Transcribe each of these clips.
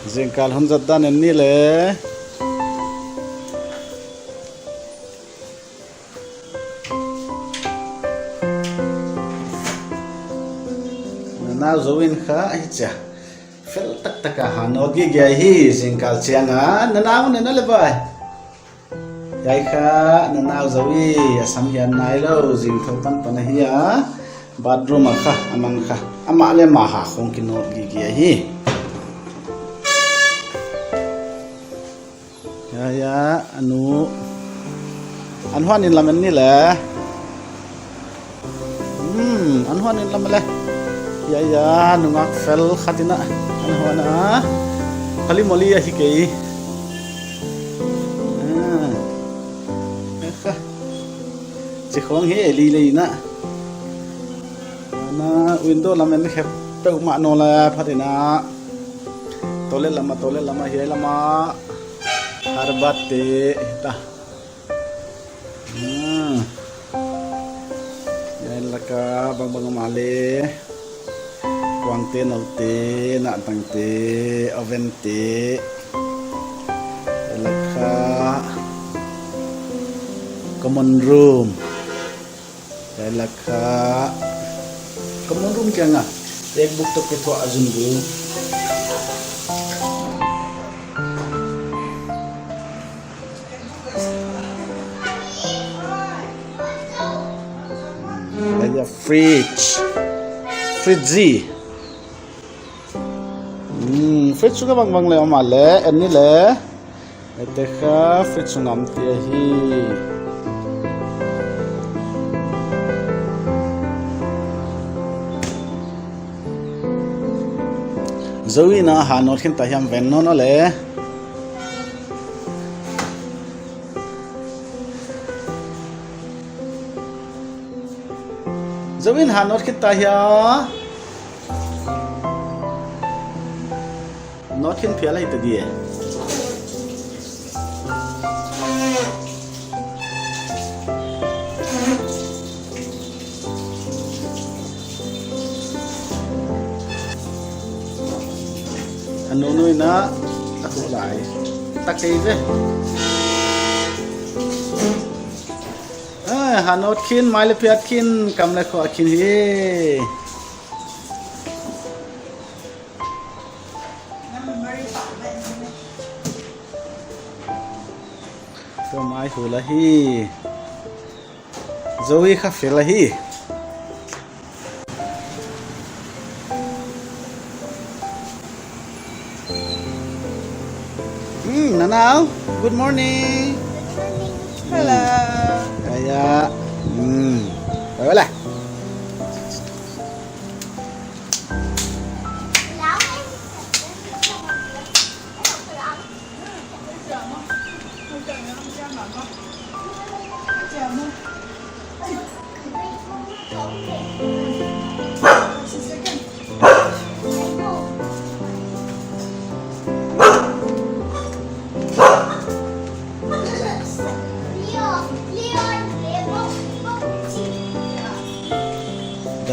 Jingkal hunjat dan ni le na zoin kha cha fel tak tak hanot gi ge hi jingkal chianga nanaw ne na le bai yai kha nanaw zowi asam hian nai lo jing thol tam pan hi a bathroom kha amang kha ama le ma ha khong ki not gi ge hi ya anu anhuanin lamen ni le anhuanin lam le ya nungak fel khatina anhuana khali moli a hi ke chỉ không hết lì lì nè, na window làm em khép pe mà nó là phát hiện na, toilet lama hiai lama, harbat te ta, hiai laka bang male, quang te nau te, na tang te, oven te, laka common room. Laka common room kya nga ek book to kito azun bu ada fridge juga bang le amale enni le etekha fridge ngam ti hi Zoe na hanot kin tahiam ven no le Zoe hanot kin tahia not kin phiala ita die anu nuôi na aku lại tak cây thế hanot kin mai le piat kin kam le kho kin hi to mai hu la hi Zoe kha fe la hi Nanaw, good morning. Hello. Kaya, wala.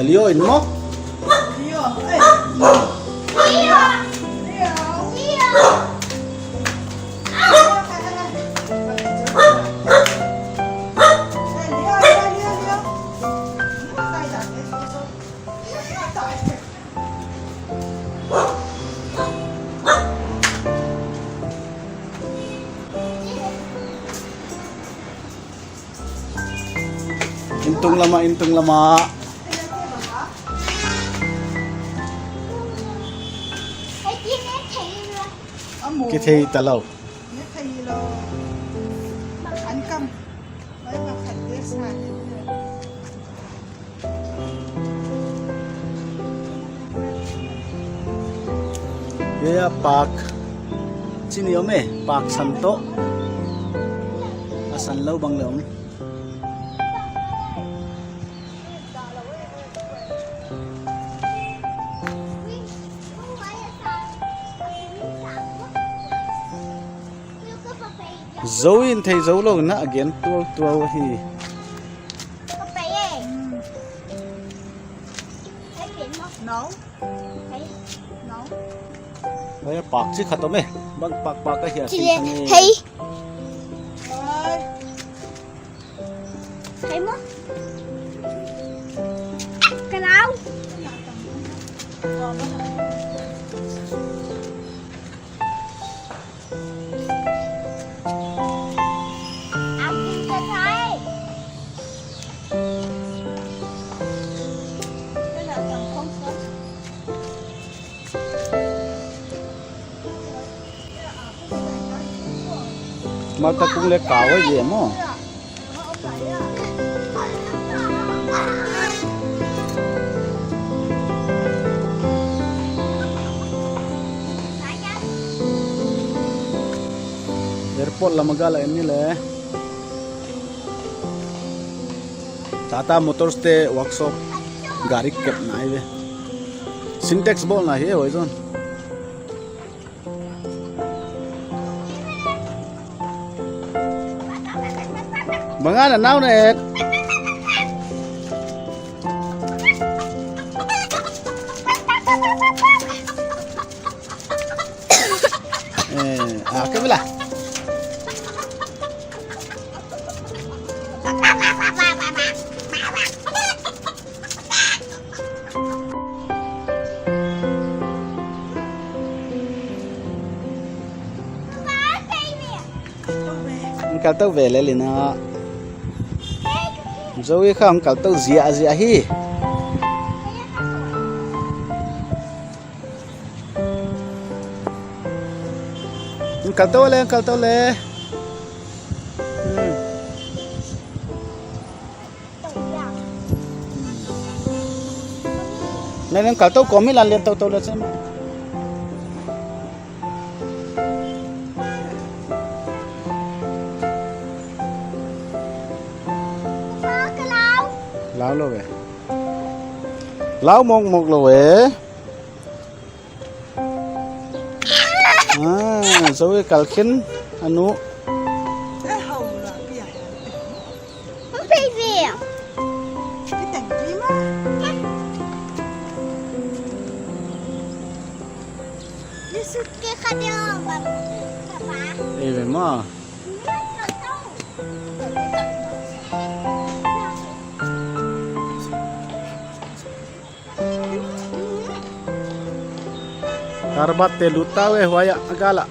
Leo in mo? Leo. Intung lama. Cái thi ta lâu. Cái park sini ome park santo asan lâu bang leom. Zoin thầy dấu lâu na again tua hi. Có phải ấy. Thấy biển không? No. Thấy. No. Bây bạc chứ khát tôm ấy. Bạc cái hiện Chị sinh thấy. Rồi. Thấy mất. Cái nào? Ăn đi cho thấy. Cái nào cần không có. mà ta cũng lấy cào cái gì mà. Airport lah magala ini le. Tata Motors te workshop gari kep na ibe. Syntax bol na he hoizon. Bangana now net. Cái là cào tao về lại liền nó rồi không cào tao dịa hi cào tao lên nên cào tao có mấy lần liền tao lên xem lão lo về lão mong một lo về rồi cào khiến anu Cái hầu là cái gì? Không phải gì. Cái đèn gì mà. Đi sụt cái khăn nhau mà bà. đây về mà karbat te lutawe hoya agala